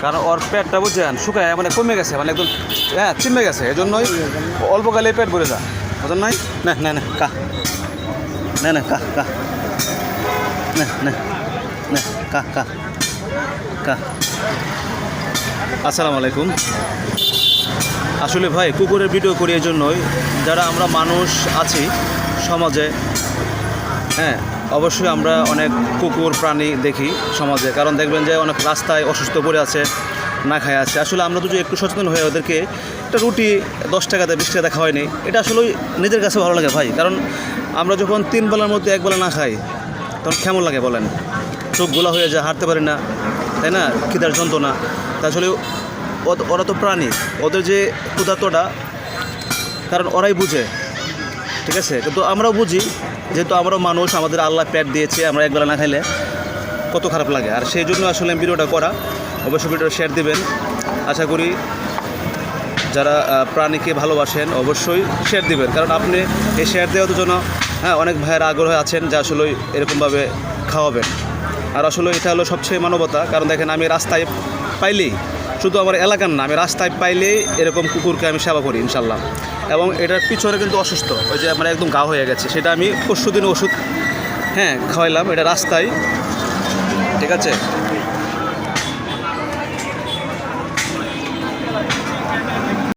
কারণ ওর পেটটা বুঝছেন শুকায় মানে কমে গেছে, মানে একদম চিমে গেছে, এই জন্যই অল্পকালে পেট ভরে যায়, বুঝলেন নাই? না না না কা না না কা কা না না না কা কা কা। আসসালামু আলাইকুম। আসলে ভাই কুকুরের ভিডিও করি এই জন্যই, যারা আমরা মানুষ আছি সমাজে, অবশ্যই আমরা অনেক কুকুর প্রাণী দেখি সমাজে। কারণ দেখবেন যে অনেক রাস্তায় অসুস্থ পড়ে আছে, না খায় আছে। আসলে আমরা যদি একটু সচেতন হয়ে ওদেরকে একটা রুটি 10 টাকাতে 20 টাকা খাওয়াই নি, এটা আসলে নিজের কাছে ভালো লাগে ভাই। কারণ আমরা যখন 3 বেলার মধ্যে 1 বেলা না খাই তখন কেমন লাগে বলেন? চোখ গোলা হয়ে যায়, হাঁটতে পারি না, তাই না? খিদার যন্ত্রণা। তা আসলে ওরা তো প্রাণী, ওদের যে ক্ষুধার্তটা কারণ ওরাই বুঝে, ঠিক আছে? কিন্তু আমরাও বুঝি, যেহেতু আমরাও মানুষ, আমাদের আল্লাহ পেট দিয়েছে, আমরা একবেলা না খাইলে কত খারাপ লাগে। আর সেই জন্য আসলে ভিডিওটা করা। অবশ্যই ভিডিওটা শেয়ার দিবেন। আশা করি যারা প্রাণীকে ভালোবাসেন অবশ্যই শেয়ার দিবেন, কারণ আপনি এই শেয়ার দেওয়ার জন্য অনেক ভাইয়ের আগ্রহ আছেন যে আসলে এরকমভাবে খাওয়াবেন। আর আসলে এটা হলো সবচেয়ে মানবতা। কারণ দেখেন, আমি রাস্তায় পাইলেই, শুধু আমার এলাকার না, আমি রাস্তায় পাইলেই এরকম কুকুরকে আমি সেবা করি ইনশাল্লাহ। এবং এটার পিছনে কিন্তু অসুস্থ, ওই যে আমার একদম গা হয়ে গেছে, সেটা আমি পরশুদিন ওষুধ খাওয়াইলাম, এটা রাস্তায়, ঠিক আছে?